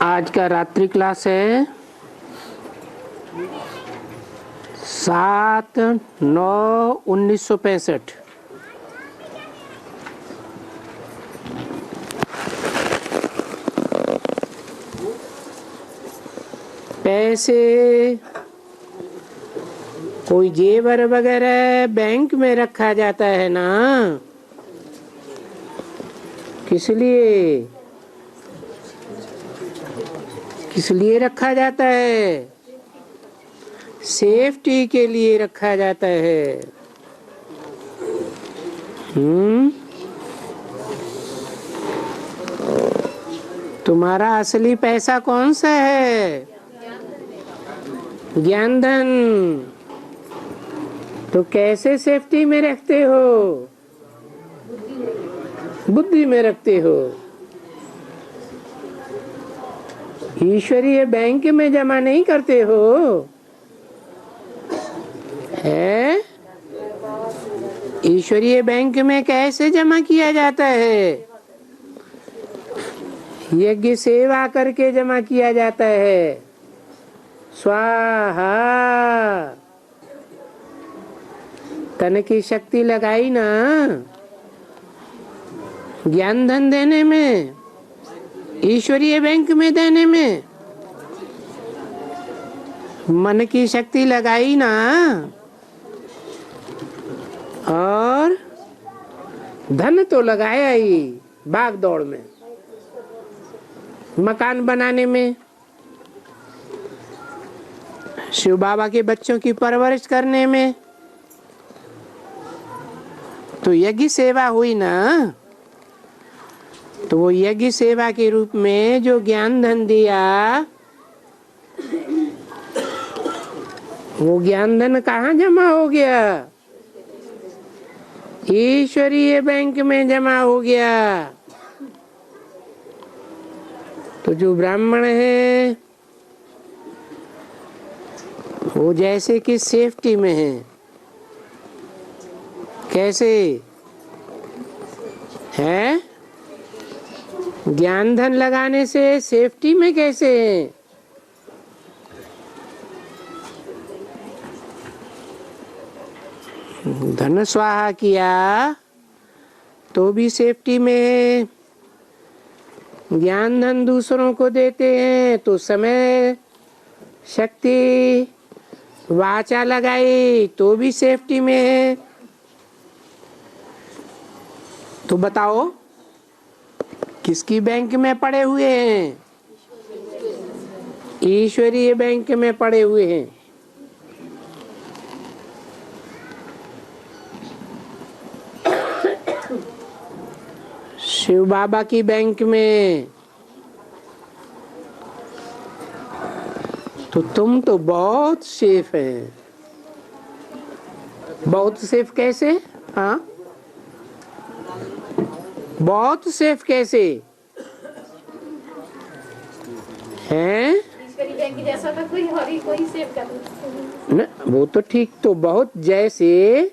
आज का रात्रि क्लास है 7/9/1965। पैसे कोई जेवर वगैरह बैंक में रखा जाता है ना, किस लिए रखा जाता है? सेफ्टी के लिए रखा जाता है। तुम्हारा असली पैसा कौन सा है? ज्ञान धन। तो कैसे सेफ्टी में रखते हो? बुद्धि में रखते हो। ईश्वरीय बैंक में जमा नहीं करते हो है? ईश्वरीय बैंक में कैसे जमा किया जाता है? यज्ञ सेवा करके जमा किया जाता है। स्वाहा। तन की शक्ति लगाई ना ज्ञान धन देने में, ईश्वरीय बैंक में देने में। मन की शक्ति लगाई ना, और धन तो लगाया ही भाग दौड़ में, मकान बनाने में, शिव बाबा के बच्चों की परवरिश करने में। तो यज्ञ सेवा हुई ना। तो वो यज्ञ सेवा के रूप में जो ज्ञान धन दिया, वो ज्ञान धन कहाँ जमा हो गया? ईश्वरीय बैंक में जमा हो गया। तो जो ब्राह्मण है वो जैसे कि सेफ्टी में है। कैसे है? ज्ञान धन लगाने से सेफ्टी में कैसे है? धन स्वाहा किया तो भी सेफ्टी में है। ज्ञान धन दूसरों को देते हैं तो समय शक्ति वाचा लगाई तो भी सेफ्टी में है। तो बताओ किसकी बैंक में पड़े हुए हैं? ईश्वरीय बैंक में पड़े हुए हैं। शिव बाबा की बैंक में। तो तुम तो बहुत सेफ हैं। बहुत सेफ कैसे? हाँ, बहुत सेफ कैसे हैं? बैंक जैसा था कोई सेफ कर न, वो तो ठीक। तो बहुत जैसे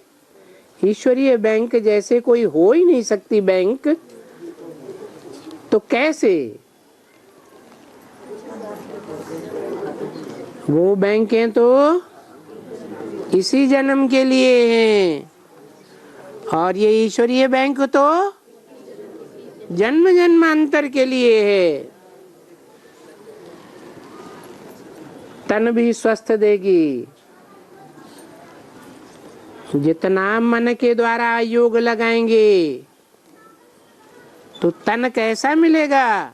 ईश्वरीय बैंक जैसे कोई हो ही नहीं सकती बैंक। तो कैसे? वो बैंकें तो इसी जन्म के लिए हैं, और ये ईश्वरीय बैंक तो जन्म जन्मांतर के लिए है। तन भी स्वस्थ देगी। जितना मन के द्वारा योग लगाएंगे तो तन कैसा मिलेगा?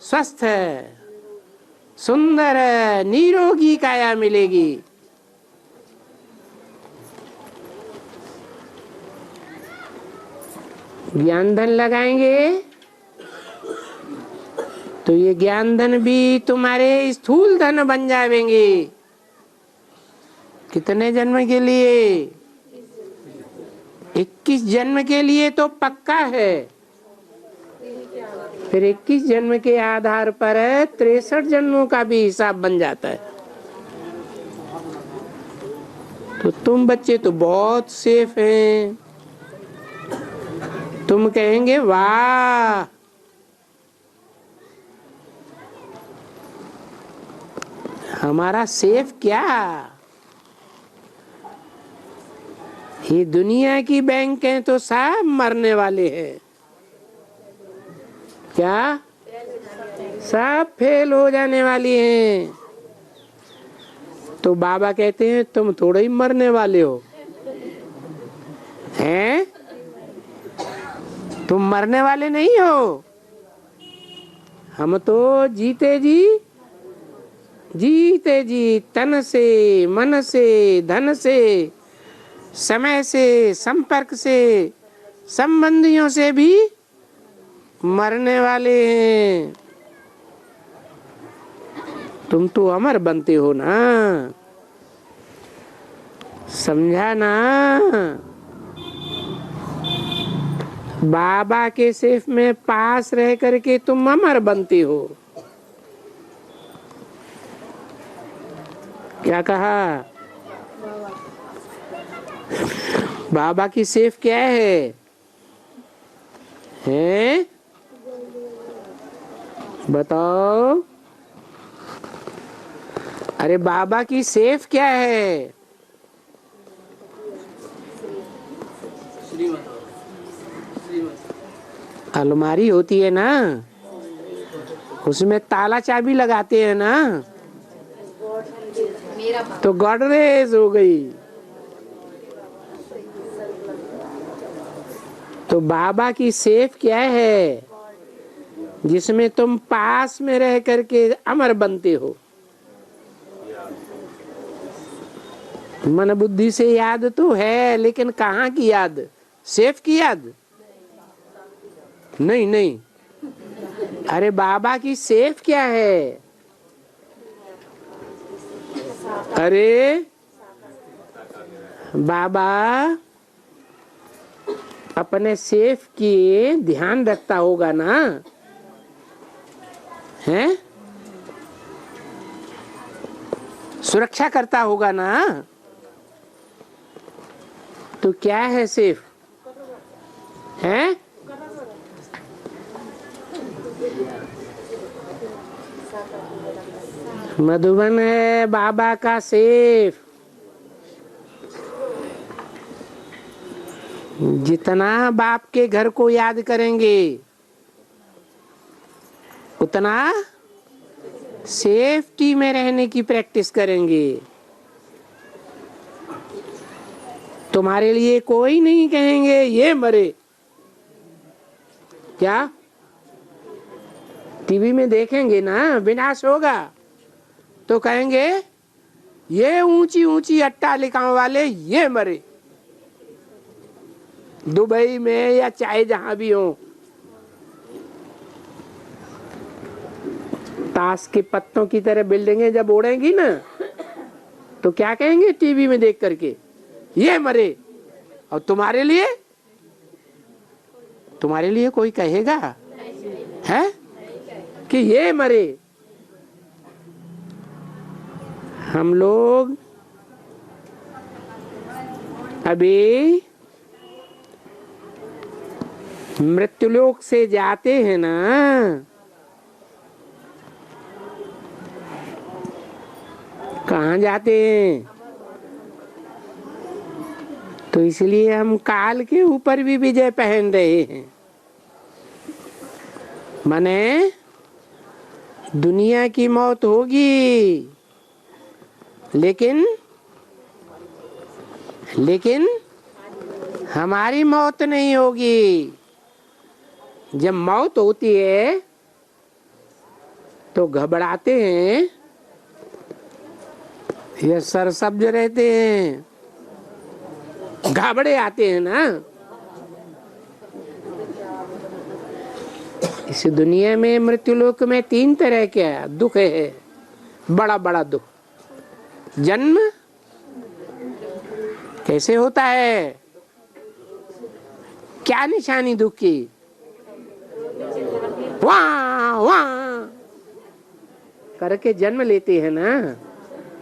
स्वस्थ, सुंदर, निरोगी काया मिलेगी। ज्ञान धन लगाएंगे तो ये ज्ञान धन भी तुम्हारे स्थूल धन बन जाएंगे। कितने जन्म के लिए? 21 जन्म के लिए तो पक्का है। फिर 21 जन्म के आधार पर 63 जन्मों का भी हिसाब बन जाता है। तो तुम बच्चे तो बहुत सेफ हैं। तुम कहेंगे वाह, हमारा सेफ क्या? ये दुनिया की बैंक हैं तो सब मरने वाले हैं। क्या? सब फेल हो जाने वाली हैं। तो बाबा कहते हैं तुम थोड़े ही मरने वाले हो, हैं? तुम मरने वाले नहीं हो। हम तो जीते जी तन से, मन से, धन से, समय से, संपर्क से, संबंधियों से भी मरने वाले हैं। तुम तो अमर बनते हो ना, समझा ना? बाबा के सेफ में पास रह करके तुम अमर बनते हो। क्या कहा? बाबा की सेफ क्या है? हैं? बताओ। अरे बाबा की सेफ क्या है? अलमारी होती है ना, उसमें ताला चाबी लगाते हैं ना, तो गॉडरेज हो गई। तो बाबा की सेफ क्या है? जिसमें तुम पास में रह करके अमर बनते हो। मन बुद्धि से याद तो है, लेकिन कहाँ की याद? सेफ की याद? नहीं नहीं। अरे बाबा की सेफ क्या है? अरे बाबा अपने सेफ की ध्यान रखता होगा ना, हैं? सुरक्षा करता होगा ना। तो क्या है सेफ? हैं? मधुबन है बाबा का सेफ। जितना बाप के घर को याद करेंगे उतना सेफ्टी में रहने की प्रैक्टिस करेंगे। तुम्हारे लिए कोई नहीं कहेंगे ये मरे। क्या? टीवी में देखेंगे ना विनाश होगा तो कहेंगे ये ऊंची ऊंची अट्टालिकाओं वाले ये मरे। दुबई में या चाहे जहां भी हो, ताश के पत्तों की तरह बिल्डिंगें जब उड़ेंगी ना, तो क्या कहेंगे टीवी में देख करके? ये मरे। और तुम्हारे लिए कोई कहेगा है कि ये मरे? हम लोग अभी मृत्युलोक से जाते हैं ना, कहाँ जाते हैं? तो इसलिए हम काल के ऊपर भी विजय पहन रहे हैं। माने दुनिया की मौत होगी, लेकिन हमारी मौत नहीं होगी। जब मौत होती है तो घबराते हैं या सरसब्ज रहते हैं? घबरे आते हैं ना। इस दुनिया में मृत्युलोक में 3 तरह के दुख है, बड़ा बड़ा दुख। जन्म कैसे होता है? क्या निशानी दुख की? वाह वाह करके जन्म लेते हैं ना,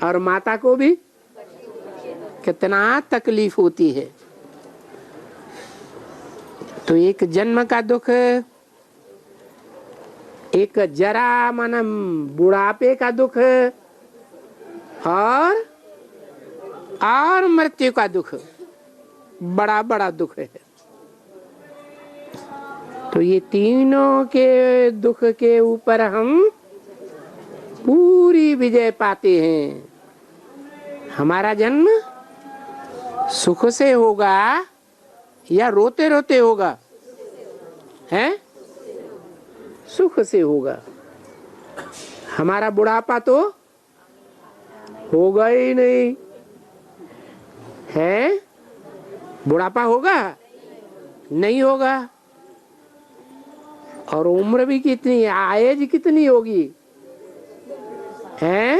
और माता को भी कितना तकलीफ होती है। तो एक जन्म का दुख, एक जरा मन बुढ़ापे का दुख, और मृत्यु का दुख, बड़ा बड़ा दुख है। तो ये तीनों के दुख के ऊपर हम पूरी विजय पाते हैं। हमारा जन्म सुख से होगा या रोते रोते होगा? हैं? सुख से होगा। हमारा बुढ़ापा तो होगा ही नहीं है। बुढ़ापा होगा? नहीं होगा। और उम्र भी कितनी, एज कितनी होगी? हैं?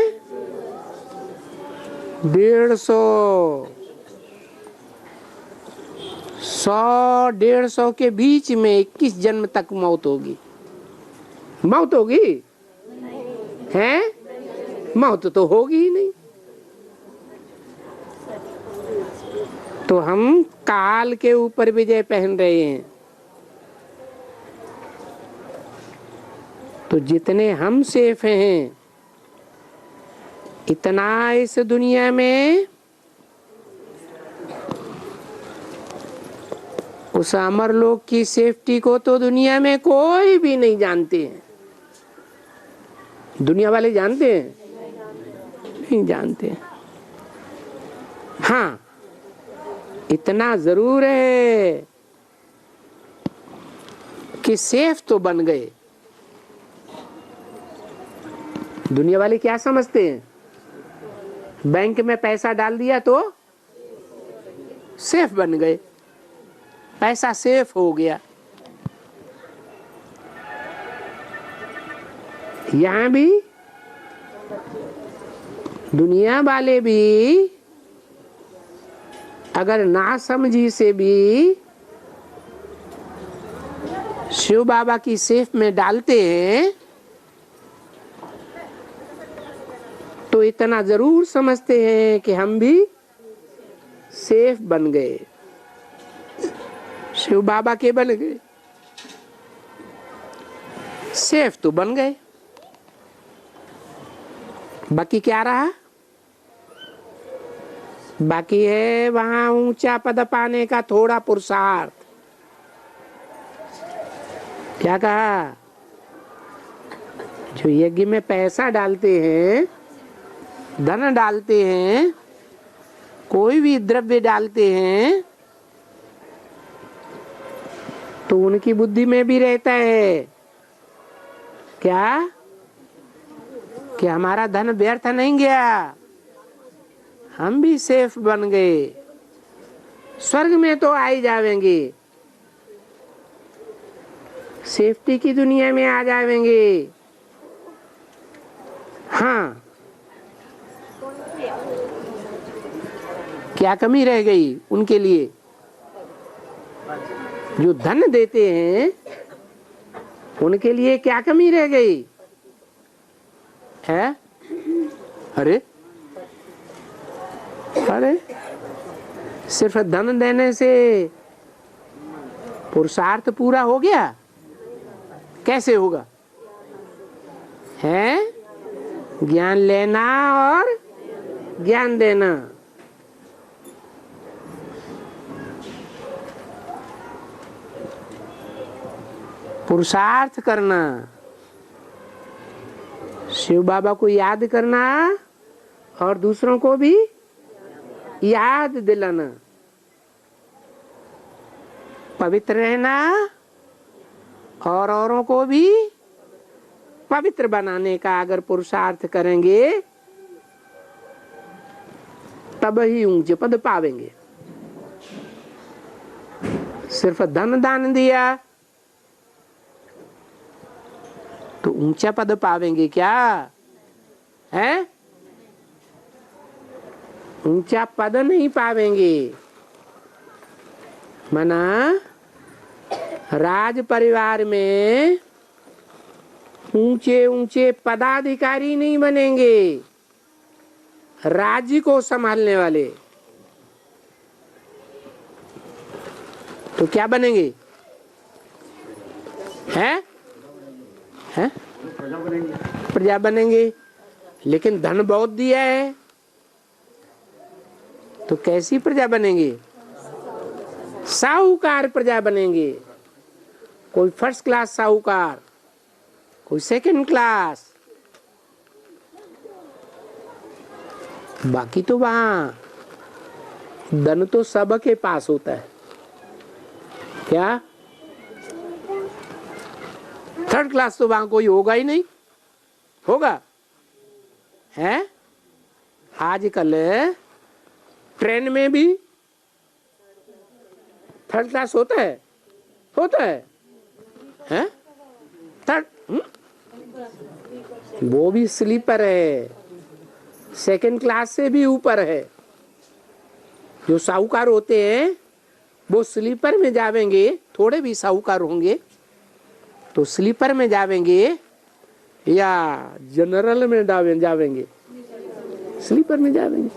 150, 100-150 के बीच में 21 जन्म तक मौत होगी। मौत होगी? हैं? मौत तो होगी ही नहीं। तो हम काल के ऊपर विजय पहन रहे हैं। तो जितने हम सेफ हैं, इतना इस दुनिया में उस अमर लोक की सेफ्टी को तो दुनिया में कोई भी नहीं जानते हैं। दुनिया वाले जानते हैं? नहीं जानते। हाँ, इतना जरूर है कि सेफ तो बन गए। दुनिया वाले क्या समझते हैं? बैंक में पैसा डाल दिया तो सेफ बन गए, पैसा सेफ हो गया। यहां भी दुनिया वाले भी अगर ना समझी से भी शिव बाबा की सेफ में डालते हैं तो इतना जरूर समझते हैं कि हम भी सेफ बन गए, शिव बाबा के बन गए, सेफ तो बन गए। बाकी क्या रहा? बाकी है वहां ऊंचा पद पाने का थोड़ा पुरुषार्थ। क्या कहा? जो यज्ञ में पैसा डालते हैं, धन डालते हैं, कोई भी द्रव्य डालते हैं, तो उनकी बुद्धि में भी रहता है क्या कि हमारा धन व्यर्थ नहीं गया, हम भी सेफ बन गए, स्वर्ग में तो आ ही जाएंगे, सेफ्टी की दुनिया में आ जाएंगे। हाँ, क्या कमी रह गई उनके लिए? जो धन देते हैं उनके लिए क्या कमी रह गई है? अरे अरे, सिर्फ धन देने से पुरुषार्थ पूरा हो गया? कैसे होगा? है ज्ञान लेना और ज्ञान देना। पुरुषार्थ करना, शिव बाबा को याद करना और दूसरों को भी याद दिलाना, पवित्र रहना और औरों को भी पवित्र बनाने का अगर पुरुषार्थ करेंगे तब ही ऊंचे पद पावेंगे। सिर्फ धन दान दिया तो ऊंचा पद पावेंगे क्या? है? ऊंचा पद नहीं पावेंगे। मना राज परिवार में ऊंचे ऊंचे पदाधिकारी नहीं बनेंगे, राज्य को संभालने वाले। तो क्या बनेंगे? हैं? हैं? प्रजा बनेंगे। लेकिन धन बहुत दिया है, तो कैसी प्रजा बनेंगे? साहूकार प्रजा बनेंगे। कोई फर्स्ट क्लास साहूकार, कोई सेकंड क्लास। बाकी तो वहां धन तो सबके पास होता है। क्या थर्ड क्लास तो वहां कोई होगा ही नहीं? होगा है? आजकल ट्रेन में भी थर्ड क्लास होता है? होता है, हैं? थर्ड वो भी स्लीपर है, सेकंड क्लास से भी ऊपर है। जो साहूकार होते हैं वो स्लीपर में जावेंगे, थोड़े भी साहूकार होंगे तो स्लीपर में जावेंगे या जनरल में जावेंगे? स्लीपर में जावेंगे।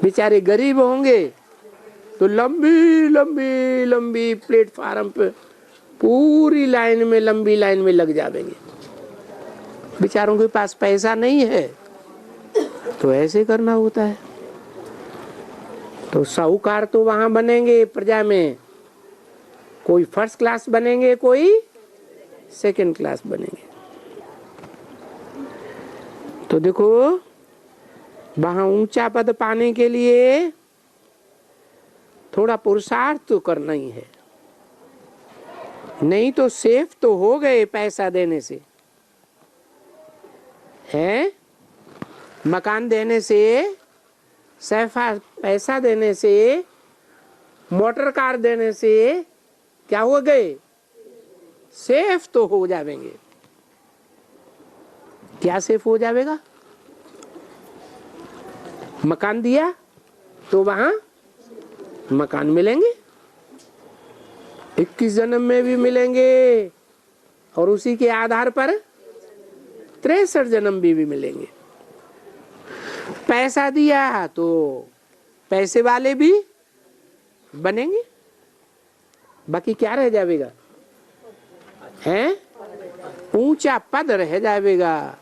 बेचारे गरीब होंगे तो लंबी लंबी लंबी प्लेटफार्म पे पूरी लाइन में, लंबी लाइन में लग जावेंगे। बेचारों के पास पैसा नहीं है तो ऐसे करना होता है। तो साहूकार तो वहां बनेंगे प्रजा में, कोई फर्स्ट क्लास बनेंगे, कोई सेकंड क्लास बनेंगे। तो देखो वहां ऊंचा पद पाने के लिए थोड़ा पुरुषार्थ तो करना ही है, नहीं तो सेफ तो हो गए पैसा देने से, है? मकान देने से, सैफा पैसा देने से, मोटर कार देने से क्या हो गए? सेफ तो हो जाएंगे। क्या सेफ हो जाएगा? मकान दिया तो वहां मकान मिलेंगे, 21 जन्म में भी मिलेंगे और उसी के आधार पर 63 जन्म भी मिलेंगे। पैसा दिया तो पैसे वाले भी बनेंगे, बाकी क्या रह जाएगा? हैं? ऊंचा पद रह जाएगा।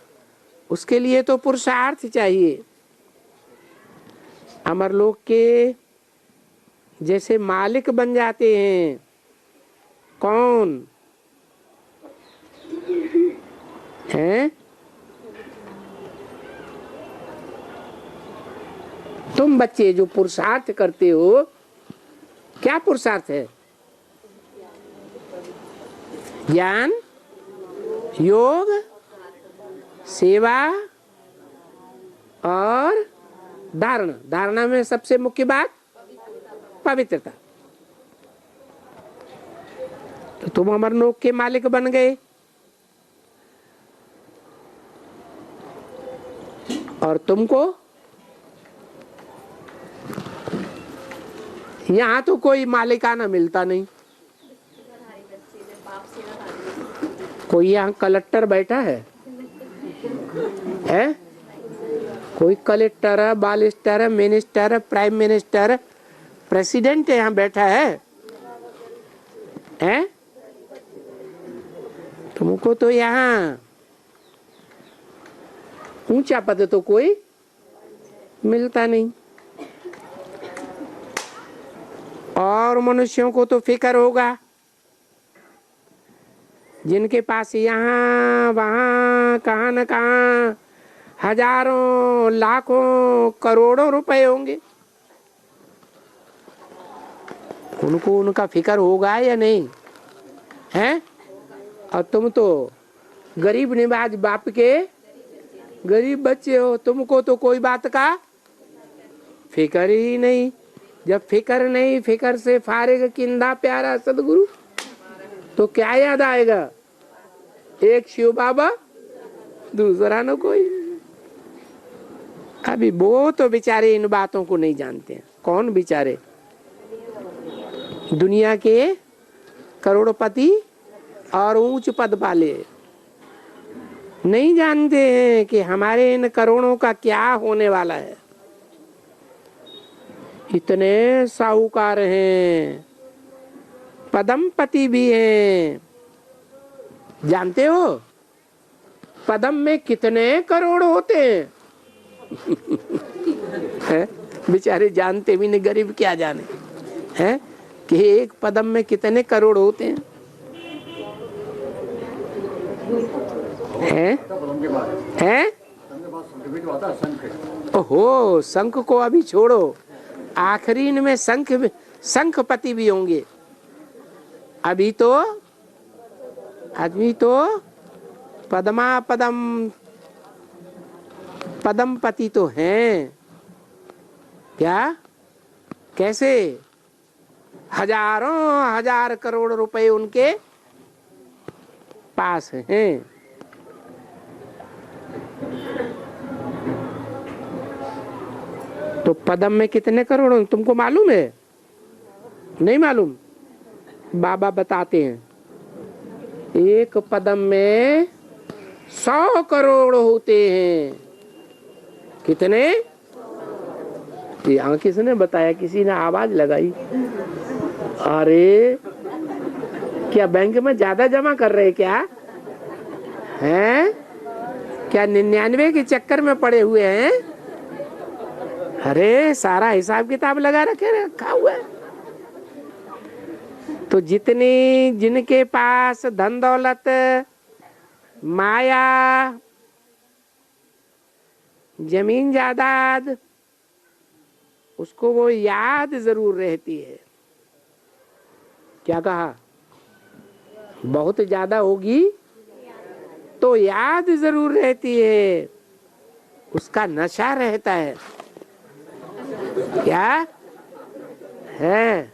उसके लिए तो पुरुषार्थ चाहिए। अमरलोक के जैसे मालिक बन जाते हैं कौन? हैं? तुम बच्चे जो पुरुषार्थ करते हो, क्या पुरुषार्थ है? ज्ञान, योग, सेवा और धारणा। धारणा में सबसे मुख्य बात पवित्रता। तो तुम अमरलोक के मालिक बन गए और तुमको यहाँ तो कोई मालिकाना मिलता नहीं। कोई यहाँ कलेक्टर बैठा है? कोई कलेक्टर है, बालिस्टर है, मिनिस्टर है, प्राइम मिनिस्टर, प्रेसिडेंट यहाँ बैठा है? तुमको तो यहाँ ऊंचा पद तो कोई मिलता नहीं। और मनुष्यों को तो फिक्र होगा जिनके पास यहाँ वहाँ कहाँ न कहाँ हजारों लाखों करोड़ों रुपए होंगे, उनको उनका फिक्र होगा या नहीं? हैं? और तुम तो गरीब निवाज बाप के गरीब बच्चे हो, तुमको तो कोई बात का फिक्र ही नहीं। जब फिक्र नहीं, फिक्र से फारिग किंदा प्यारा सदगुरु, तो क्या याद आएगा? एक शिव बाबा, दूसरा न कोई। अभी वो तो बेचारे इन बातों को नहीं जानते हैं। कौन बेचारे? दुनिया के करोड़पति और ऊंच पद वाले नहीं जानते हैं कि हमारे इन करोड़ों का क्या होने वाला है। इतने साहूकार हैं, पदमपति भी हैं। जानते हो पदम में कितने करोड़ होते हैं? बेचारे जानते भी नहीं, गरीब क्या जाने हैं कि एक पदम में कितने करोड़ होते हैं। हैं ओहो, शंख को अभी छोड़ो, आखिरी में शंखपति भी होंगे। अभी तो पदमपति तो हैं। क्या, कैसे? हजारों हजार करोड़ रुपए उनके पास हैं। तो पदम में कितने करोड़ हैं तुमको मालूम है? नहीं मालूम? बाबा बताते हैं, एक पदम में 100 करोड़ होते हैं। कितने? यहाँ किसने बताया? किसी ने आवाज लगाई। अरे क्या बैंक में ज्यादा जमा कर रहे क्या हैं? क्या 99 के चक्कर में पड़े हुए हैं? अरे सारा हिसाब किताब लगा रखा हुआ है। तो जिनके पास धन दौलत, माया, जमीन जायदाद, उसको वो याद जरूर रहती है। क्या कहा? बहुत ज्यादा होगी तो याद जरूर रहती है, उसका नशा रहता है। क्या है?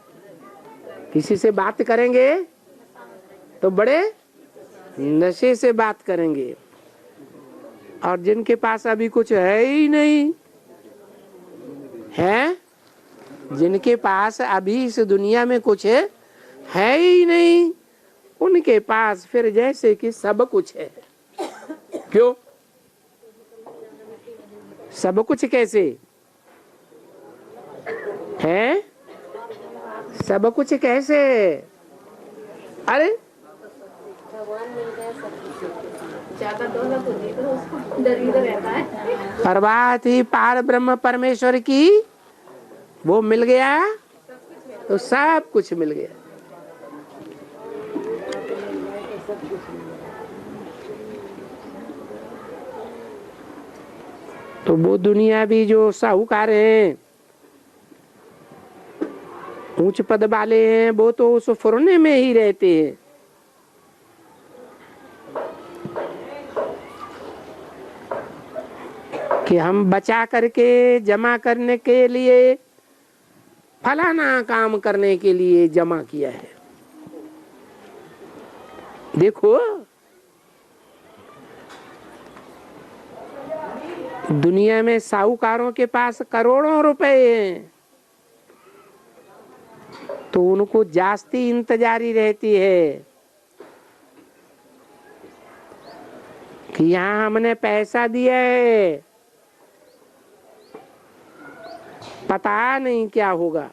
किसी से बात करेंगे तो बड़े नशे से बात करेंगे, और जिनके पास अभी कुछ है ही नहीं है, जिनके पास अभी इस दुनिया में कुछ है ही नहीं, उनके पास फिर जैसे कि सब कुछ है। क्यों? सब कुछ कैसे है? सब कुछ कैसे? अरे ज्यादा दौलत होती है तो उसको डर ही रहता है। पर बात ही पार ब्रह्म परमेश्वर की, वो मिल गया तो सब कुछ मिल गया। तो वो दुनिया भी जो साहूकार हैं, उच्च पद वाले हैं, वो तो उस फुरने में ही रहते हैं। कि हम बचा करके जमा करने के लिए, फलाना काम करने के लिए जमा किया है। देखो दुनिया में साहूकारों के पास करोड़ों रुपए हैं, तो उनको जास्ती इंतजारी रहती है कि यहाँ हमने पैसा दिया है, पता नहीं क्या होगा।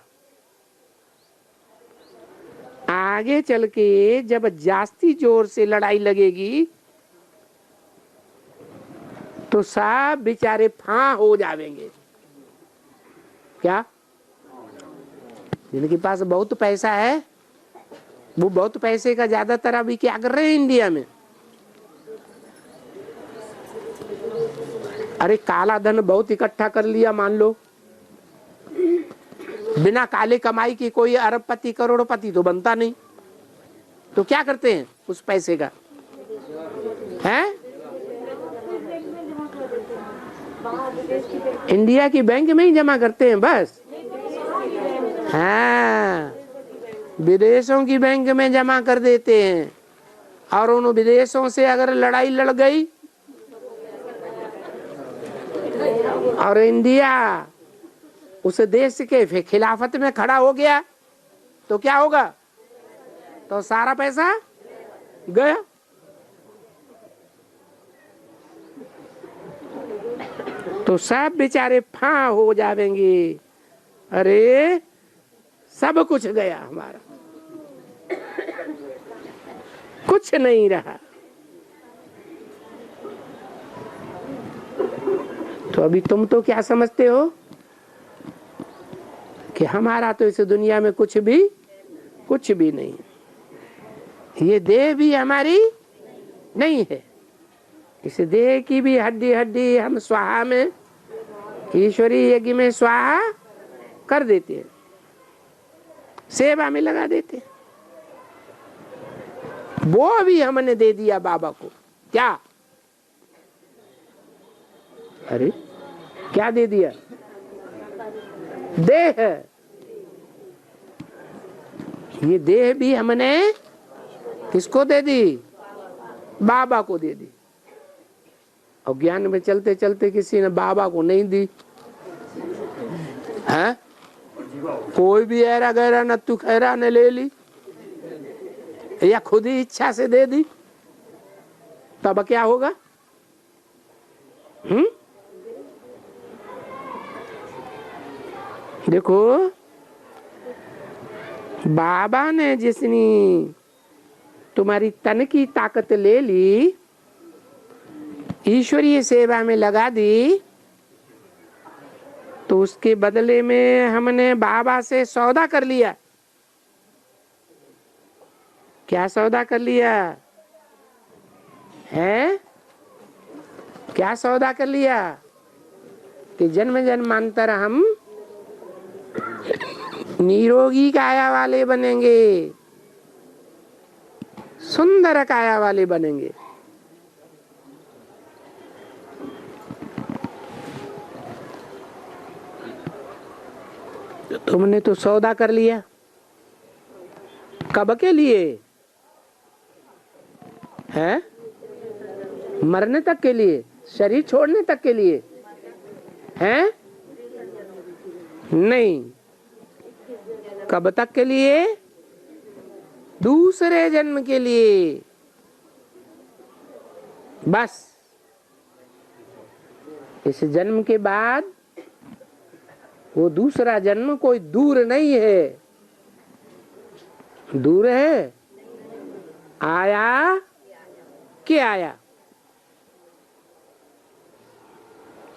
आगे चल के जब जास्ती जोर से लड़ाई लगेगी तो सब बेचारे फां हो जाएंगे। क्या? जिनके पास बहुत पैसा है, वो बहुत पैसे का ज्यादातर अभी क्या कर रहे हैं इंडिया में? अरे काला धन बहुत इकट्ठा कर लिया, मान लो बिना काले कमाई की कोई अरबपति करोड़पति तो बनता नहीं, तो क्या करते हैं उस पैसे का? हैं? इंडिया की बैंक में ही जमा करते हैं बस। हाँ, विदेशों की बैंक में जमा कर देते हैं, और उन विदेशों से अगर लड़ाई लड़ गई और इंडिया उस देश के खिलाफत में खड़ा हो गया तो क्या होगा? तो सारा पैसा गया। तो सब बेचारे फां हो जाएंगे। अरे सब कुछ गया हमारा, कुछ नहीं रहा। तो अभी तुम तो क्या समझते हो कि हमारा तो इस दुनिया में कुछ भी नहीं, ये देह भी हमारी नहीं है। इस देह की भी हड्डी हड्डी हम स्वाहा में, ईश्वरी यज्ञ में स्वाहा कर देते हैं, सेवा में लगा देते हैं। वो भी हमने दे दिया बाबा को। क्या? अरे क्या दे दिया? देह। ये देह भी हमने किसको दे दी? बाबा को दे दी। और ज्ञान में चलते चलते किसी ने बाबा को नहीं दी है? कोई भी ऐरा गैरा नत्थु खैरा ने ले ली या खुद ही इच्छा से दे दी, तब क्या होगा? देखो, बाबा ने जिसनी तुम्हारी तन की ताकत ले ली, ईश्वरीय सेवा में लगा दी, तो उसके बदले में हमने बाबा से सौदा कर लिया। क्या सौदा कर लिया है? क्या सौदा कर लिया? कि जन्म जन्मांतर हम निरोगी काया वाले बनेंगे, सुंदर काया वाले बनेंगे। तुमने तो सौदा कर लिया। कब के लिए है? मरने तक के लिए, शरीर छोड़ने तक के लिए है? नहीं। कब तक के लिए? दूसरे जन्म के लिए। बस इस जन्म के बाद वो दूसरा जन्म कोई दूर नहीं है। दूर है? आया कि आया?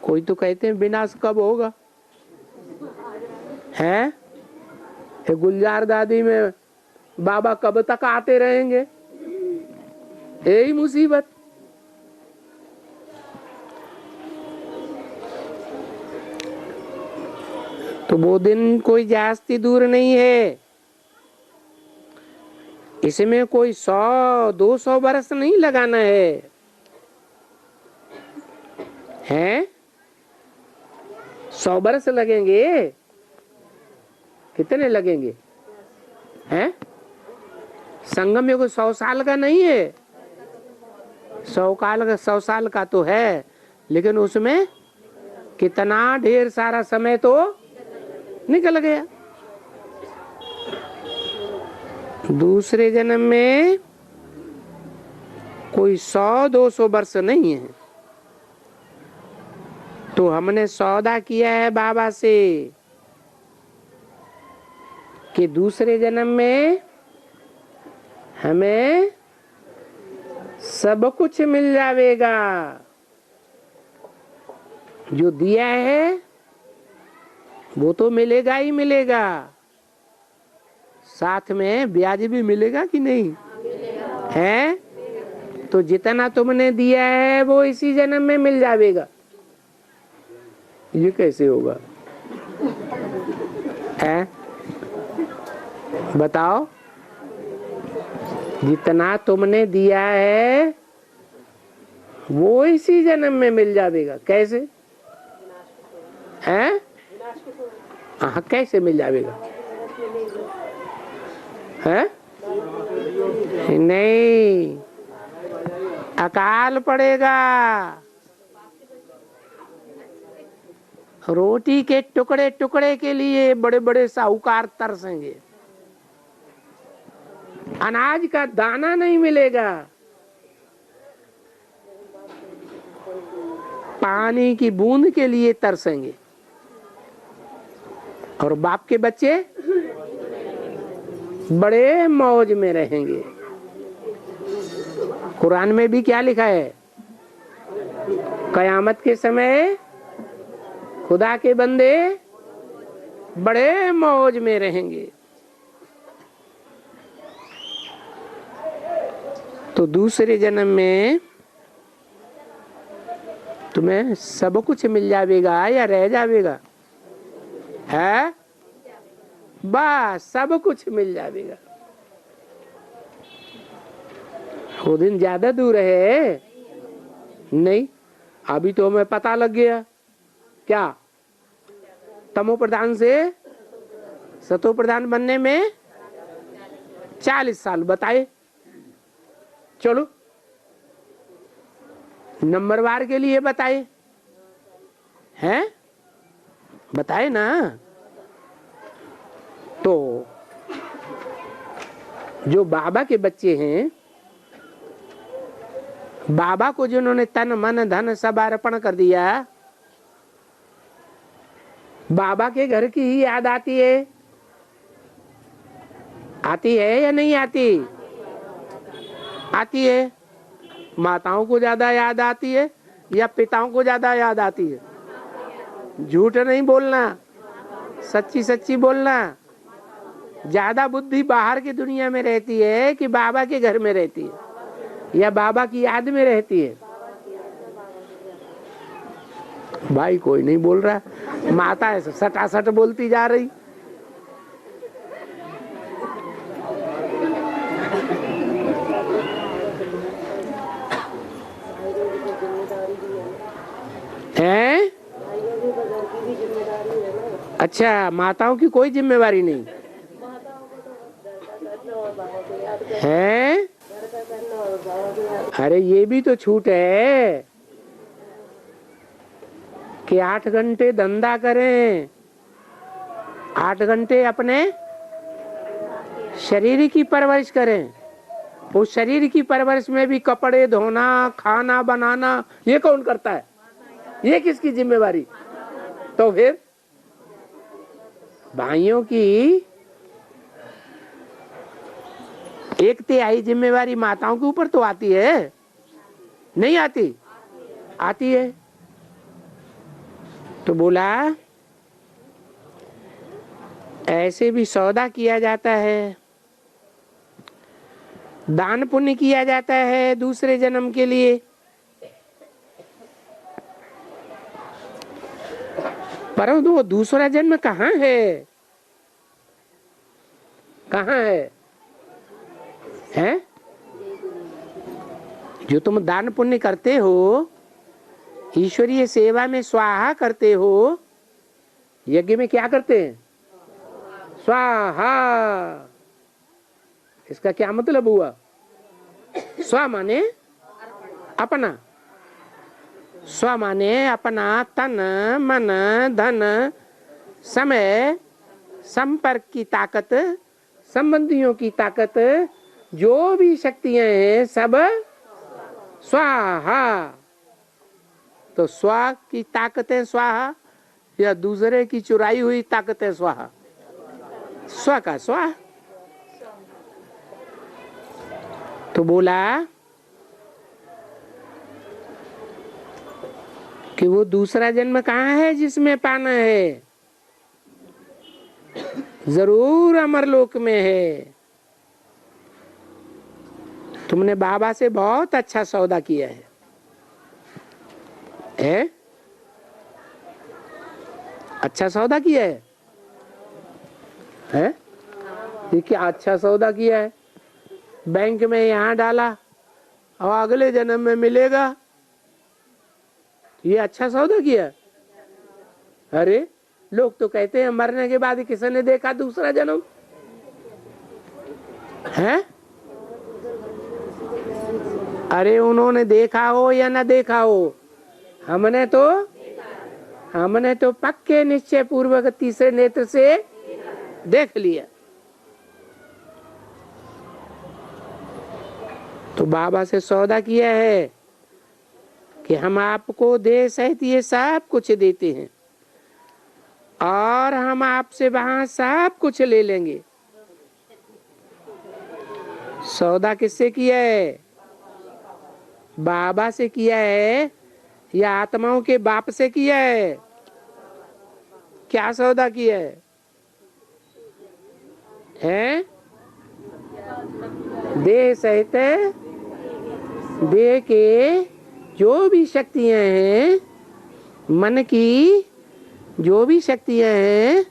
कोई तो कहते हैं विनाश कब होगा है? ये गुलजार दादी में बाबा कब तक आते रहेंगे? यही मुसीबत। तो वो दिन कोई जास्ती दूर नहीं है। इसमें कोई 100-200 बरस नहीं लगाना है। 100 बरस लगेंगे? कितने लगेंगे हैं? संगम में कोई 100 साल का नहीं है। 100 साल का तो है, लेकिन उसमें कितना ढेर सारा समय तो निकल गया। दूसरे जन्म में कोई 100-200 वर्ष नहीं है। तो हमने सौदा किया है बाबा से कि दूसरे जन्म में हमें सब कुछ मिल जाएगा। जो दिया है वो तो मिलेगा ही मिलेगा, साथ में ब्याज भी मिलेगा कि नहीं है? तो जितना तुमने दिया है वो इसी जन्म में मिल जाएगा। ये कैसे होगा है? बताओ। जितना तुमने दिया है वो इसी जन्म में मिल जाएगा। कैसे है? हाँ, कैसे मिल जाएगा है? नहीं, अकाल पड़ेगा। रोटी के टुकड़े टुकड़े के लिए बड़े बड़े साहूकार तरसेंगे। अनाज का दाना नहीं मिलेगा। पानी की बूंद के लिए तरसेंगे। और बाप के बच्चे बड़े मौज में रहेंगे। कुरान में भी क्या लिखा है? कयामत के समय खुदा के बंदे बड़े मौज में रहेंगे। तो दूसरे जन्म में तुम्हें सब कुछ मिल जाएगा या रह जाएगा? है बस सब कुछ मिल जाएगा। वो दिन ज्यादा दूर है नहीं, अभी तो हमें पता लग गया। क्या? तमो प्रधान से सतो प्रधान बनने में 40 साल बताए। चलो नंबरवार के लिए बताए हैं, बताए ना। तो जो बाबा के बच्चे हैं, बाबा को जिन्होंने तन मन धन सब अर्पण कर दिया, बाबा के घर की ही याद आती है? आती है या नहीं आती? आती है। माताओं को ज्यादा याद आती है या पिताओं को ज्यादा याद आती है? झूठ नहीं बोलना, सच्ची सच्ची बोलना। ज्यादा बुद्धि बाहर की दुनिया में रहती है कि बाबा के घर में रहती है या बाबा की याद में रहती है? भाई कोई नहीं बोल रहा, माता ऐसे सटासट बोलती जा रही। हैं? अच्छा, माताओं की कोई जिम्मेवारी नहीं है? अरे ये भी तो छूट है कि 8 घंटे धंधा करें, 8 घंटे अपने शरीर की परवरिश करें। उस शरीर की परवरिश में भी कपड़े धोना, खाना बनाना, ये कौन करता है? ये किसकी जिम्मेवारी? तो फिर भाइयों की 1/3 जिम्मेवारी माताओं के ऊपर तो आती है, नहीं आती? आती है। तो बोला ऐसे भी सौदा किया जाता है, दान पुण्य किया जाता है दूसरे जन्म के लिए। परंतु वो दूसरा जन्म कहाँ है? कहाँ है? हैं? जो तुम दान पुण्य करते हो, ईश्वरीय सेवा में स्वाहा करते हो, यज्ञ में क्या करते हैं? स्वाहा। इसका क्या मतलब हुआ? स्व माने अपना, स्व माने अपना तन मन धन समय संपर्क की ताकत, संबंधियों की ताकत, जो भी शक्तियां हैं सब स्वाहा। तो स्व की ताकतें स्वाहा या दूसरे की चुराई हुई ताकतें स्वाहा? स्व का स्वाहा। तो बोला कि वो दूसरा जन्म कहाँ है जिसमें पाना है? जरूर अमरलोक में है। तुमने बाबा से बहुत अच्छा सौदा किया है, है? अच्छा सौदा किया है? ये क्या अच्छा सौदा किया है? बैंक में यहाँ डाला और अगले जन्म में मिलेगा, ये अच्छा सौदा किया? अरे लोग तो कहते हैं मरने के बाद किसी ने देखा दूसरा जन्म है? अरे उन्होंने देखा हो या ना देखा हो, हमने तो पक्के निश्चय पूर्वक तीसरे नेत्र से देख लिया। तो बाबा से सौदा किया है कि हम आपको देह सहित ये सब कुछ देते हैं और हम आपसे वहां सब कुछ ले लेंगे। सौदा किससे किया है? बाबा से किया है या आत्माओं के बाप से किया है? क्या सौदा किया है? है, देह सहित देह के जो भी शक्तियां हैं, मन की जो भी शक्तियां हैं,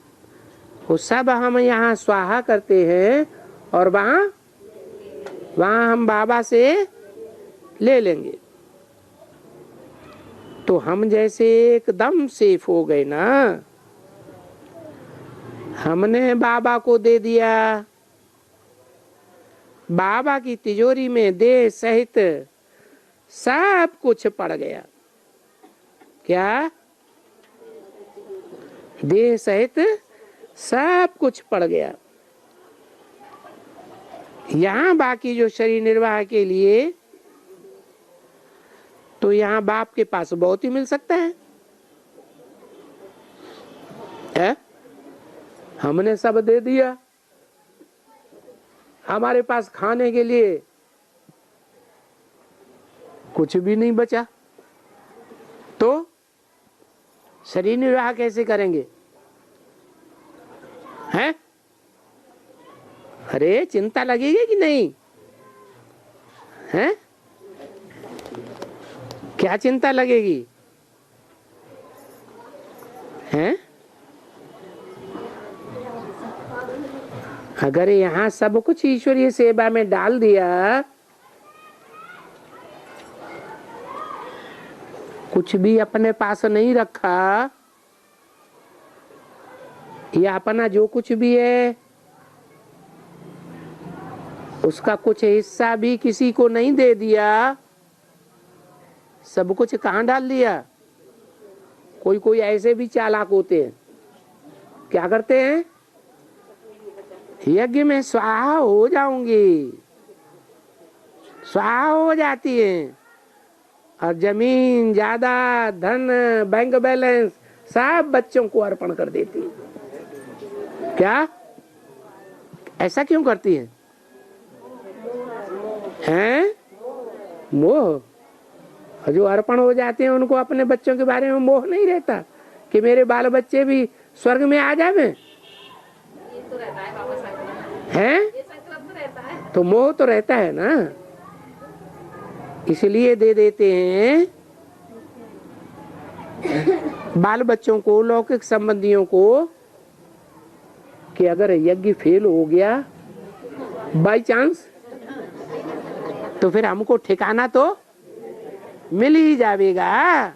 वो सब हम यहाँ स्वाहा करते हैं और वहाँ हम बाबा से ले लेंगे। तो हम जैसे एकदम सेफ हो गए ना, हमने बाबा को दे दिया। बाबा की तिजोरी में देह सहित सब कुछ पड़ गया। क्या? देह सहित सब कुछ पड़ गया। यहाँ बाकी जो शरीर निर्वाह के लिए, तो यहाँ बाप के पास बहुत ही मिल सकता है। हमने सब दे दिया, हमारे पास खाने के लिए कुछ भी नहीं बचा, तो शरीर निर्वाह कैसे करेंगे? हैं? अरे चिंता लगेगी कि नहीं? हैं? क्या चिंता लगेगी? हैं? अगर यहाँ सब कुछ ईश्वरीय सेवा में डाल दिया, कुछ भी अपने पास नहीं रखा, या अपना जो कुछ भी है उसका कुछ हिस्सा भी किसी को नहीं दे दिया, सब कुछ कहाँ डाल दिया? कोई कोई ऐसे भी चालाक होते हैं, क्या करते हैं? यज्ञ में स्वाहा हो जाऊंगी, स्वाहा हो जाती है, और जमीन ज्यादा, धन, बैंक बैलेंस सब बच्चों को अर्पण कर देती है। क्या? ऐसा क्यों करती है? हैं? मोह। जो अर्पण हो जाते हैं उनको अपने बच्चों के बारे में मोह नहीं रहता कि मेरे बाल बच्चे भी स्वर्ग में आ जावे। हैं? तो मोह तो रहता है ना, इसलिए दे देते हैं बाल बच्चों को, लौकिक संबंधियों को, कि अगर यज्ञ फेल हो गया बाई चांस, तो फिर हमको ठिकाना तो मिल ही जाएगा।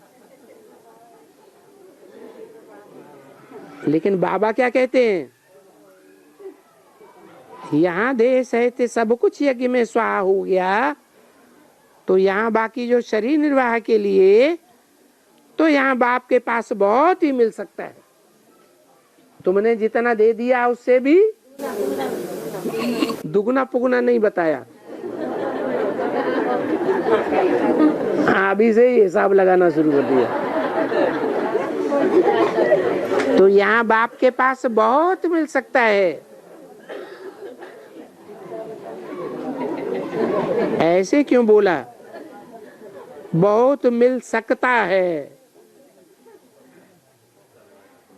लेकिन बाबा क्या कहते हैं? यहाँ देह सहित सब कुछ यज्ञ में स्वाहा हो गया, तो यहाँ बाकी जो शरीर निर्वाह के लिए, तो यहाँ बाप के पास बहुत ही मिल सकता है। तुमने जितना दे दिया उससे भी दुगना पुगना नहीं बताया। अभी से ही हिसाब लगाना शुरू कर दिया। तो यहाँ बाप के पास बहुत मिल सकता है। ऐसे क्यों बोला? बहुत मिल सकता है।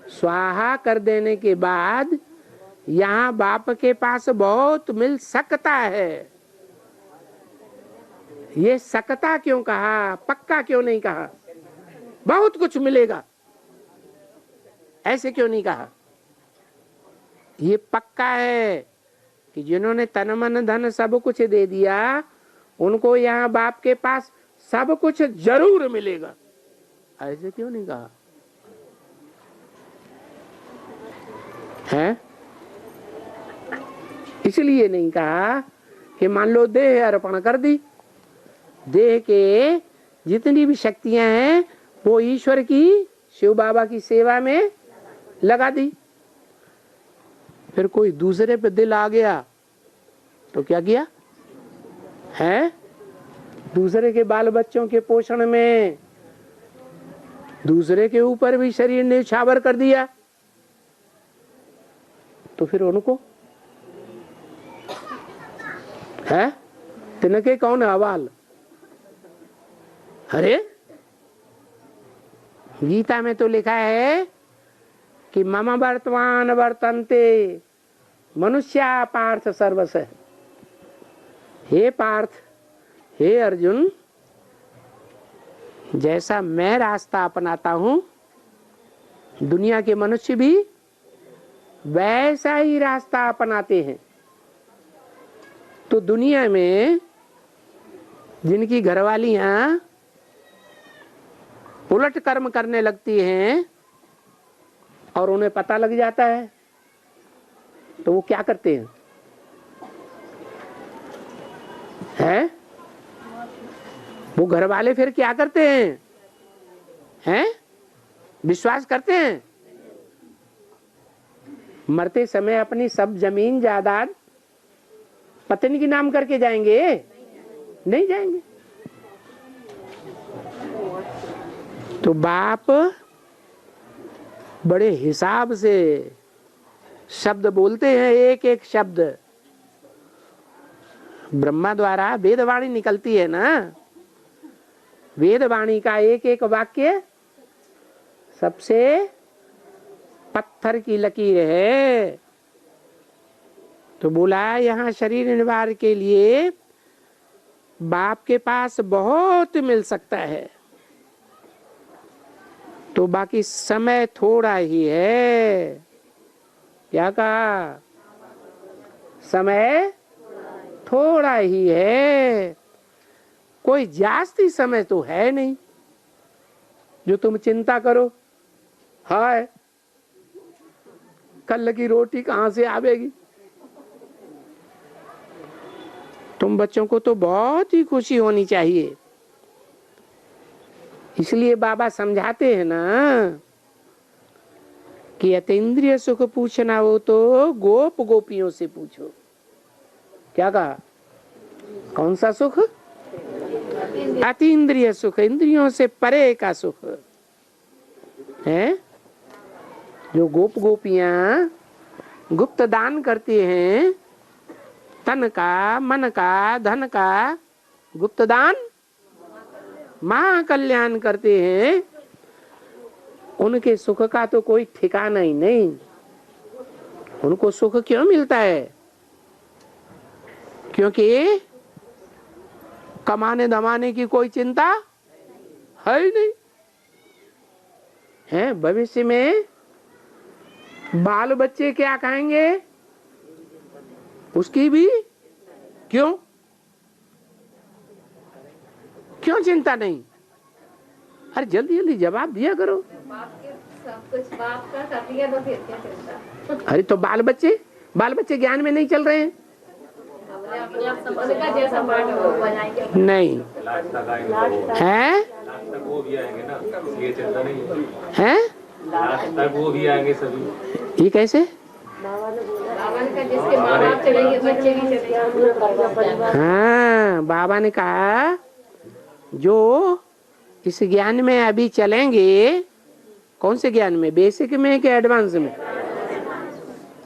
स्वाहा कर देने के बाद यहाँ बाप के पास बहुत मिल सकता है। ये सकता क्यों कहा? पक्का क्यों नहीं कहा? बहुत कुछ मिलेगा ऐसे क्यों नहीं कहा? ये पक्का है कि जिन्होंने तन मन धन सब कुछ दे दिया, उनको यहाँ बाप के पास सब कुछ जरूर मिलेगा। ऐसे क्यों नहीं कहा है? इसलिए नहीं कहा कि मान लो देह अर्पण कर दी, देह के जितनी भी शक्तियां हैं वो ईश्वर की, शिव बाबा की सेवा में लगा दी। फिर कोई दूसरे पे दिल आ गया तो क्या किया है? दूसरे के बाल बच्चों के पोषण में दूसरे के ऊपर भी शरीर ने छावर कर दिया, तो फिर उनको है तिनके कौन हवाल? अरे गीता में तो लिखा है कि मम वर्तमान वर्तन्ते मनुष्या पार्थ सर्वस। हे पार्थ, हे अर्जुन, जैसा मैं रास्ता अपनाता हूं दुनिया के मनुष्य भी वैसा ही रास्ता अपनाते हैं। तो दुनिया में जिनकी घरवालियां उलट कर्म करने लगती हैं और उन्हें पता लग जाता है तो वो क्या करते हैं? हैं? वो घर वाले फिर क्या करते हैं? हैं? विश्वास करते हैं? मरते समय अपनी सब जमीन जायदाद पत्नी के नाम करके जाएंगे? नहीं जाएंगे। तो बाप बड़े हिसाब से शब्द बोलते हैं, एक एक शब्द। ब्रह्मा द्वारा वेदवाणी निकलती है ना, वेदवाणी का एक एक वाक्य सबसे पत्थर की लकीर है। तो बोला यहाँ शरीर निर्वाह के लिए बाप के पास बहुत मिल सकता है, तो बाकी समय थोड़ा ही है। क्या कहा? समय थोड़ा ही है, कोई जास्ती समय तो है नहीं जो तुम चिंता करो। हाय, कल की रोटी कहां से आवेगी? तुम बच्चों को तो बहुत ही खुशी होनी चाहिए। इसलिए बाबा समझाते हैं ना कि अतीन्द्रिय सुख पूछना हो तो गोप गोपियों से पूछो। क्या कहा? कौन सा सुख? अतीन्द्रिय सुख, इंद्रियों से परे का सुख है। जो गोप गोपियां गुप्त दान करती हैं, तन का, मन का, धन का गुप्त दान महाकल्याण करते हैं, उनके सुख का तो कोई ठिकाना ही नहीं। उनको सुख क्यों मिलता है? क्योंकि कमाने दमाने की कोई चिंता है ही नहीं है। भविष्य में बाल बच्चे क्या खाएंगे उसकी भी क्यों चिंता नहीं। अरे जल्दी जल्दी जवाब दिया करो। सब कुछ बाप का कर लिया तो फिर क्या चिंता? अरे तो बाल बच्चे ज्ञान में नहीं चल रहे हैं? उनका जैसा पाठ वो बनाएंगे। नहीं है? वो भी आएंगे ना, ये चिंता नहीं है? लास्ट तक वो भी आएंगे सभी। ये कैसे? बाबा ने कहा जिसके माँ बाप चलेंगे बच्चे भी चलेंगे। हाँ, बाबा ने कहा जो इस ज्ञान में अभी चलेंगे, कौन से ज्ञान में? बेसिक में कि एडवांस में?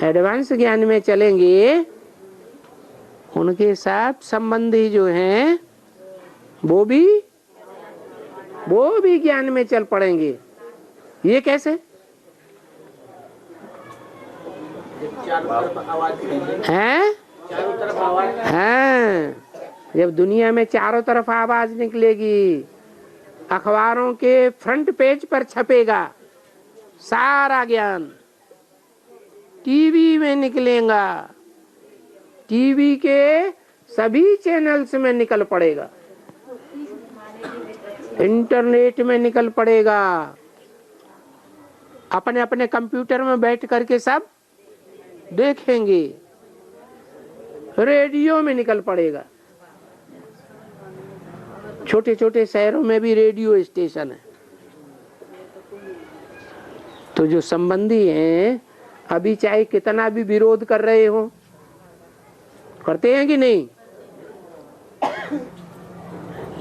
एडवांस ज्ञान में चलेंगे, उनके साथ संबंधी जो हैं वो भी ज्ञान में चल पड़ेंगे। ये कैसे? हैं? हाँ, जब दुनिया में चारों तरफ आवाज निकलेगी, अखबारों के फ्रंट पेज पर छपेगा सारा ज्ञान, टीवी में निकलेगा, टीवी के सभी चैनल्स में निकल पड़ेगा, इंटरनेट में निकल पड़ेगा, अपने अपने कंप्यूटर में बैठ करके सब देखेंगे, रेडियो में निकल पड़ेगा। छोटे छोटे शहरों में भी रेडियो स्टेशन है। तो जो संबंधी हैं अभी चाहे कितना भी विरोध कर रहे हो, करते हैं कि नहीं,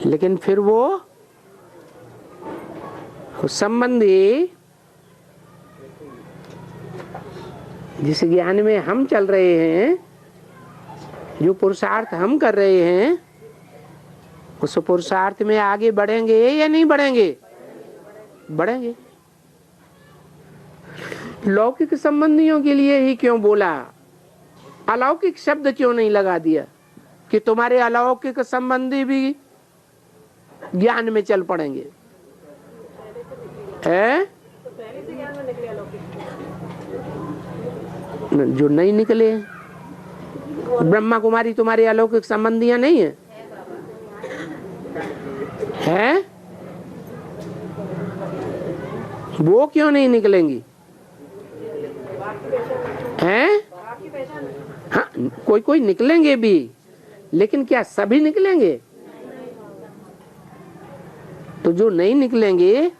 लेकिन फिर वो संबंधी जिस ज्ञान में हम चल रहे हैं, जो पुरुषार्थ हम कर रहे हैं, उस पुरुषार्थ में आगे बढ़ेंगे या नहीं बढ़ेंगे? बढ़ेंगे। लौकिक संबंधियों के लिए ही क्यों बोला? अलौकिक शब्द क्यों नहीं लगा दिया कि तुम्हारे अलौकिक संबंधी भी ज्ञान में चल पड़ेंगे? है जो नहीं निकले। ब्रह्मा कुमारी तुम्हारी अलौकिक संबंधियां नहीं है? है वो क्यों नहीं निकलेंगी? हैं? हाँ, कोई कोई निकलेंगे भी, लेकिन क्या सभी निकलेंगे? तो जो नहीं निकलेंगे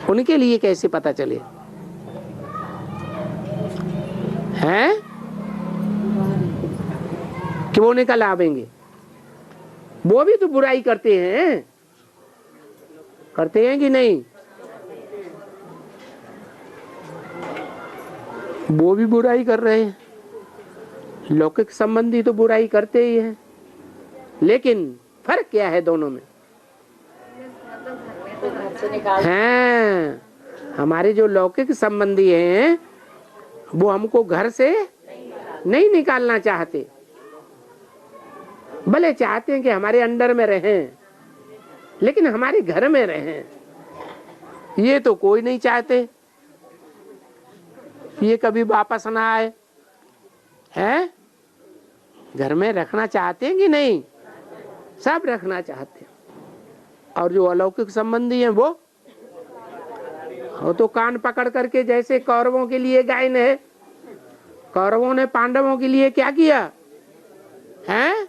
उनके लिए कैसे पता चले? हैं कि वो निकल आवेंगे? वो भी तो बुराई करते हैं कि नहीं? वो भी बुराई कर रहे हैं। लौकिक संबंधी तो बुराई करते ही हैं, लेकिन फर्क क्या है दोनों में? हैं, हमारे जो लौकिक संबंधी हैं वो हमको घर से नहीं निकालना चाहते, भले चाहते हैं कि हमारे अंडर में रहें, लेकिन हमारे घर में रहें ये तो कोई नहीं चाहते। ये कभी वापस ना आए। हैं? घर में रखना चाहते हैं कि नहीं? सब रखना चाहते हैं। और जो अलौकिक संबंधी हैं वो तो कान पकड़ करके, जैसे कौरवों के लिए गायन है, कौरवों ने पांडवों के लिए क्या किया? हैं?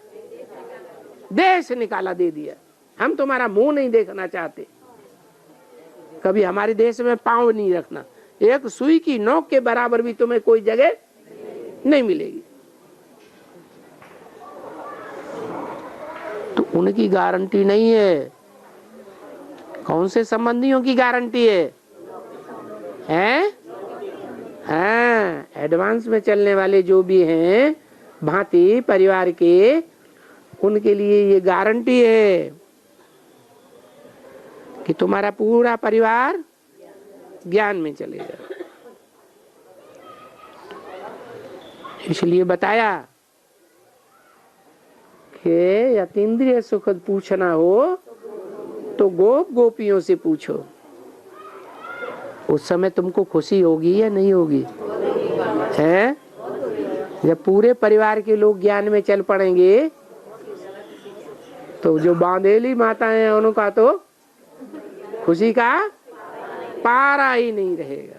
देश से निकाला, दे दिया। हम तुम्हारा मुंह नहीं देखना चाहते, कभी हमारे देश में पांव नहीं रखना, एक सुई की नोक के बराबर भी तुम्हें कोई जगह नहीं मिलेगी। तो उनकी गारंटी नहीं है। कौन से संबंधियों की गारंटी है? हैं? हाँ, एडवांस में चलने वाले जो भी हैं भांति परिवार के, उनके लिए ये गारंटी है कि तुम्हारा पूरा परिवार ज्ञान में चलेगा। इसलिए बताया कि अतीन्द्रिय सुख पूछना हो तो गोप गोपियों से पूछो। उस समय तुमको खुशी होगी या नहीं होगी? है? जब पूरे परिवार के लोग ज्ञान में चल पड़ेंगे तो जो बांधेली माताएं हैं उनका तो खुशी का पारा ही नहीं रहेगा।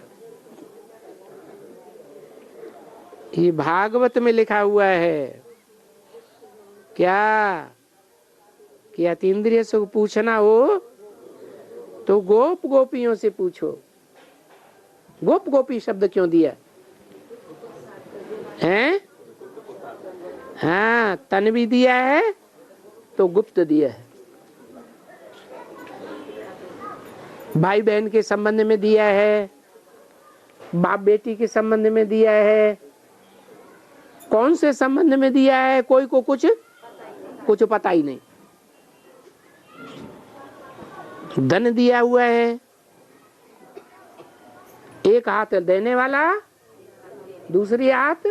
ये भागवत में लिखा हुआ है क्या कि अतीन्द्रिय सुख पूछना हो तो गोप गोपियों से पूछो। गोप गोपी शब्द क्यों दिया है? हाँ, तन भी दिया है तो गुप्त दिया है, भाई बहन के संबंध में दिया है, बाप बेटी के संबंध में दिया है। कौन से संबंध में दिया है कोई को कुछ पता ही नहीं। धन दिया हुआ है, एक हाथ देने वाला, दूसरी हाथ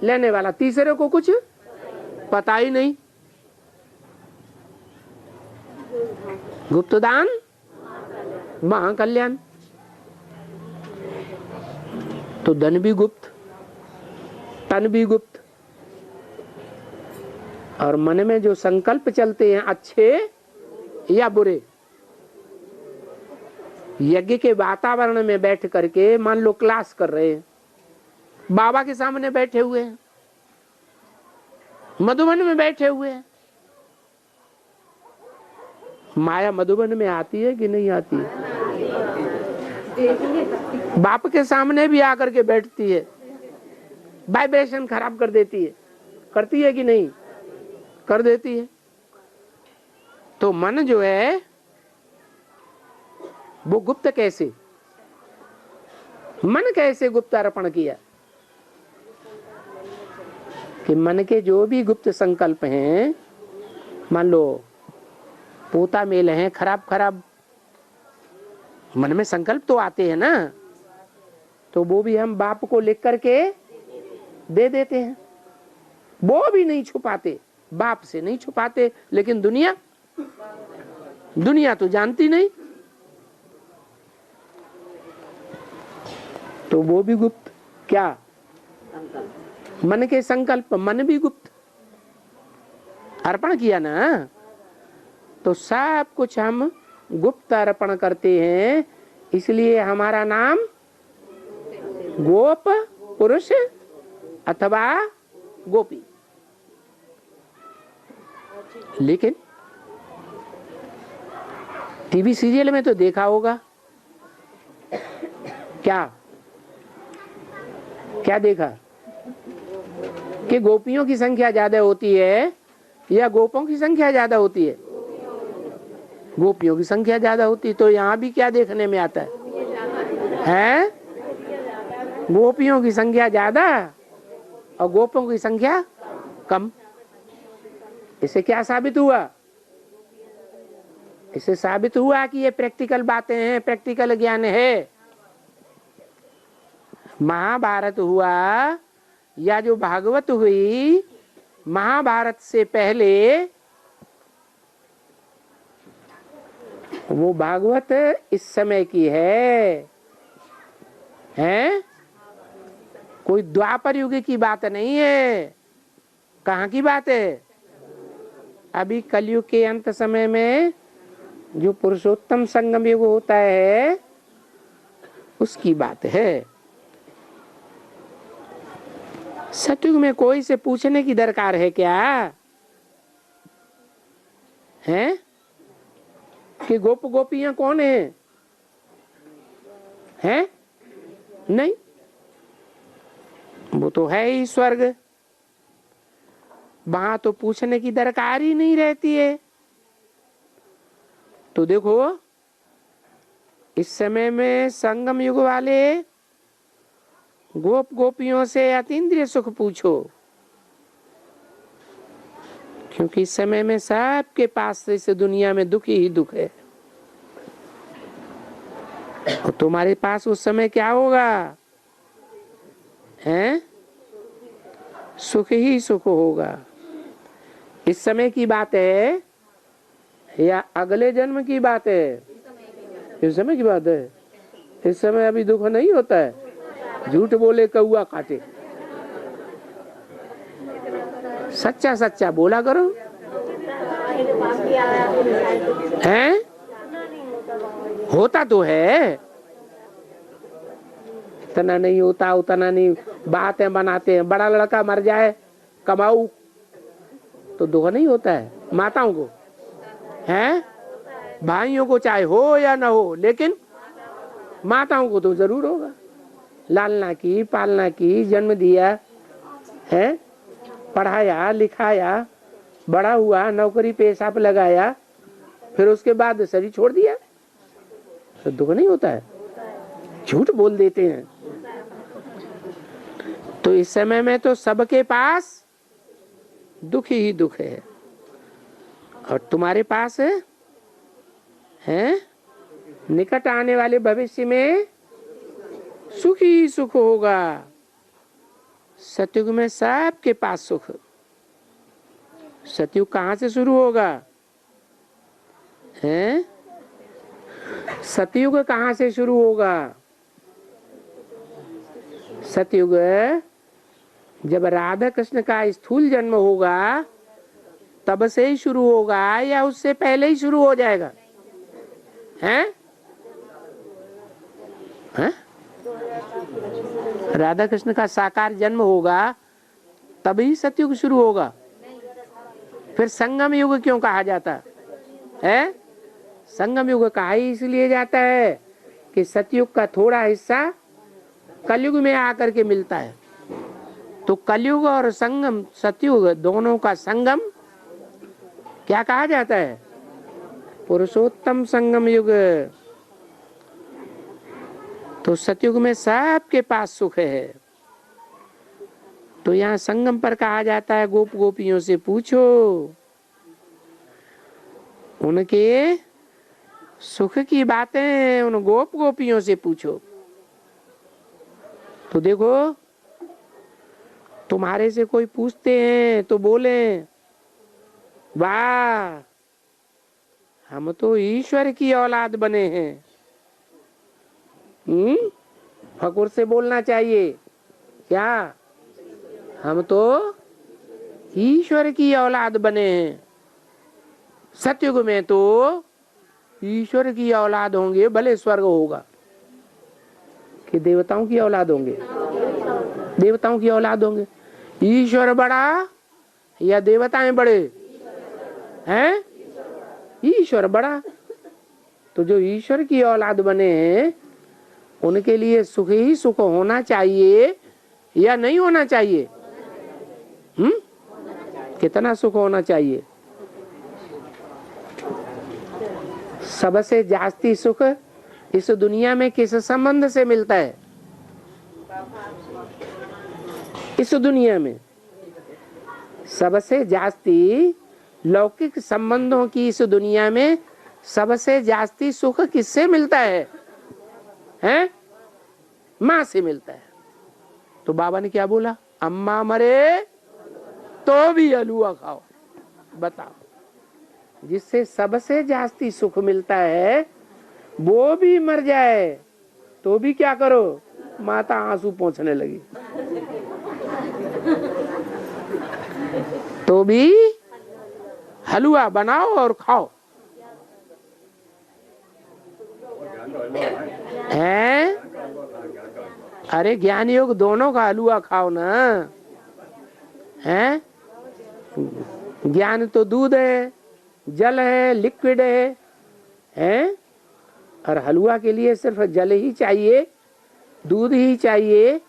लेने वाला, तीसरे को कुछ पता ही नहीं। गुप्तदान महाकल्याण। तो धन भी गुप्त, तन भी गुप्त, और मन में जो संकल्प चलते हैं अच्छे या बुरे, यज्ञ के वातावरण में बैठ करके मान लो क्लास कर रहे हैं, बाबा के सामने बैठे हुए हैं, मधुबन में बैठे हुए हैं, माया मधुबन में आती है कि नहीं आती है? बाप के सामने भी आकर के बैठती है, वाइब्रेशन खराब कर देती है, करती है कि नहीं? कर देती है। तो मन जो है वो गुप्त कैसे, मन कैसे गुप्त अर्पण किया? कि मन के जो भी गुप्त संकल्प हैं, मान लो पोता मेल हैं, खराब मन में संकल्प तो आते हैं ना, तो वो भी हम बाप को लिख करके दे देते हैं, वो भी नहीं छुपाते, बाप से नहीं छुपाते, लेकिन दुनिया तो जानती नहीं, तो वो भी गुप्त। क्या? मन के संकल्प, मन भी गुप्त। अर्पण किया ना, तो सब कुछ हम गुप्त अर्पण करते हैं, इसलिए हमारा नाम गोप पुरुष अथवा गोपी। लेकिन टीवी सीरियल में तो देखा होगा, क्या क्या देखा कि गोपियों की संख्या ज्यादा होती है या गोपों की संख्या ज्यादा होती है? गोपियों की संख्या ज्यादा होती है। तो यहाँ भी क्या देखने में आता है? गोपियों की संख्या ज्यादा और गोपों की संख्या कम। इससे क्या साबित हुआ? इससे साबित हुआ कि ये प्रैक्टिकल बातें हैं, प्रैक्टिकल ज्ञान है। महाभारत हुआ या जो भागवत हुई, महाभारत से पहले वो भागवत इस समय की है, कोई द्वापर युग की बात नहीं है। कहाँ की बात है? अभी कलयुग के अंत समय में जो पुरुषोत्तम संगम युग होता है उसकी बात है। सतयुग में कोई से पूछने की दरकार है क्या? हैं कि गोप गोपियां कौन है? हैं? नहीं, वो तो है ही स्वर्ग, वहां तो पूछने की दरकार ही नहीं रहती है। तो देखो, इस समय में संगम युग वाले गोप गोपियों से अतीन्द्रिय सुख पूछो, क्योंकि इस समय में सबके पास इस दुनिया में दुख ही दुख है। और तुम्हारे पास उस समय क्या होगा? हैं? सुख ही सुख होगा। इस समय की बात है या अगले जन्म की बात है? इस समय की बात है। इस समय अभी दुख नहीं होता है। झूठ बोले कौआ काटे, सच्चा सच्चा बोला करो। हैं? होता तो है, इतना नहीं होता, उतना नहीं। बातें बनाते हैं, बड़ा लड़का मर जाए कमाऊ तो दुख नहीं होता है माताओं को, हैं? भाइयों को चाहे हो या ना हो, लेकिन माताओं को तो जरूर होगा। लालना की, पालना की, जन्म दिया है, पढ़ाया लिखाया, बड़ा हुआ, नौकरी पेशा पे लगाया, फिर उसके बाद शरीर छोड़ दिया, तो दुख नहीं होता है? झूठ बोल देते हैं। तो इस समय में तो सबके पास दुख ही दुख है, और तुम्हारे पास है निकट आने वाले भविष्य में सुख ही सुख होगा। सतयुग में सबके पास सुख। सतयुग कहाँ से शुरू होगा? हैं? सतयुग कहाँ से शुरू होगा? सतयुग जब राधा कृष्ण का स्थूल जन्म होगा तब से ही शुरू होगा या उससे पहले ही शुरू हो जाएगा? हैं? हैं? राधा कृष्ण का साकार जन्म होगा तभी सतयुग शुरू होगा। फिर संगम युग क्यों कहा जाता है? संगम युग कहा ही इसलिए जाता है कि सतयुग का थोड़ा हिस्सा कलयुग में आकर के मिलता है। तो कलयुग और संगम, सतयुग दोनों का संगम क्या कहा जाता है? पुरुषोत्तम संगम युग। तो सतयुग में सबके पास सुख है। तो यहाँ संगम पर कहा जाता है गोप गोपियों से पूछो, उनके सुख की बातें उन गोप गोपियों से पूछो। तो देखो, तुम्हारे से कोई पूछते हैं तो बोले वाह, हम तो ईश्वर की औलाद बने हैं। फकुर से बोलना चाहिए क्या, हम तो ईश्वर की औलाद बने हैं। सतयुग में तो ईश्वर की औलाद होंगे, भले स्वर्ग होगा, कि देवताओं की औलाद होंगे, देवताओं की औलाद होंगे। ईश्वर बड़ा या देवताएं बड़े हैं? ईश्वर बड़ा। तो जो ईश्वर की औलाद बने हैं उनके लिए सुख ही सुख होना चाहिए या नहीं होना चाहिए? कितना सुख होना चाहिए? सबसे जास्ती सुख इस दुनिया में किस संबंध से मिलता है? इस दुनिया में सबसे जास्ती लौकिक संबंधों की इस दुनिया में सबसे जास्ती सुख किससे मिलता है? हैं? माँ से मिलता है। तो बाबा ने क्या बोला? अम्मा मरे तो भी हलवा खाओ। बताओ, जिससे सबसे जास्ती सुख मिलता है वो भी मर जाए तो भी क्या करो? माता आंसू पोंछने लगी तो भी हलवा बनाओ और खाओ। हैं? अरे ज्ञान योग दोनों का हलवा खाओ ना। हैं? ज्ञान तो दूध है, जल है, लिक्विड है, हैं? और हलवा के लिए सिर्फ जल ही चाहिए, दूध ही चाहिए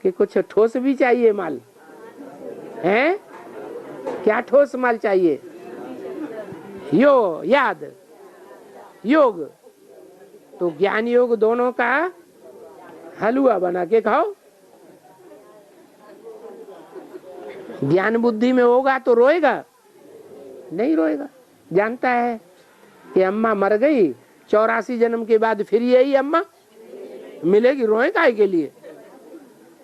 कि कुछ ठोस भी चाहिए माल? हैं? क्या ठोस माल चाहिए? याद योग। तो ज्ञान योग दोनों का हलवा बना के खाओ। ज्ञान बुद्धि में होगा तो रोएगा? नहीं रोएगा। जानता है कि अम्मा मर गई, 84 जन्म के बाद फिर यही अम्मा मिलेगी, रोए काहे के लिए?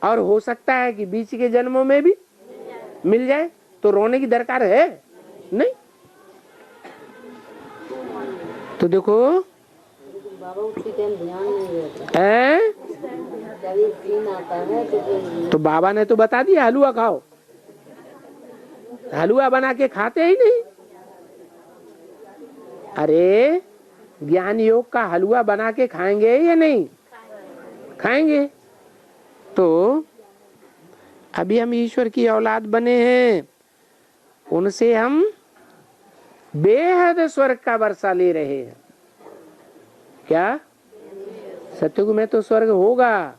और हो सकता है कि बीच के जन्मों में भी मिल जाए, तो रोने की दरकार है नहीं। तो देखो बाबा उसी टाइम ध्यान नहीं रहता है, कभी सीन आता है तो बाबा ने तो बता दिया हलवा खाओ। हलवा बना के खाते ही नहीं। अरे ज्ञान योग का हलवा बना के खाएंगे या नहीं खाएंगे? तो अभी हम ईश्वर की औलाद बने हैं, उनसे हम बेहद स्वर्ग का वर्षा ले रहे हैं। क्या? सतयुग में तो स्वर्ग होगा,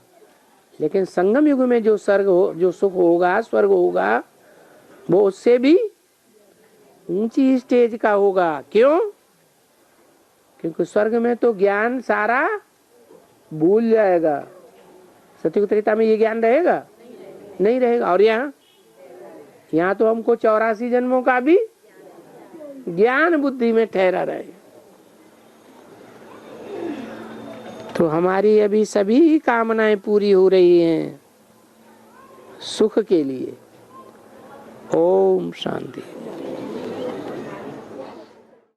लेकिन संगम युग में जो स्वर्ग हो, जो सुख होगा, स्वर्ग होगा, वो उससे भी ऊंची स्टेज का होगा। क्यों? क्योंकि स्वर्ग में तो ज्ञान सारा भूल जाएगा। सतयुग त्रेता में ये ज्ञान रहेगा? नहीं रहेगा। और यहाँ तो हमको 84 जन्मों का भी ज्ञान बुद्धि में ठहरा रहे। तो हमारी अभी सभी कामनाएं पूरी हो रही हैं सुख के लिए। ओम शांति।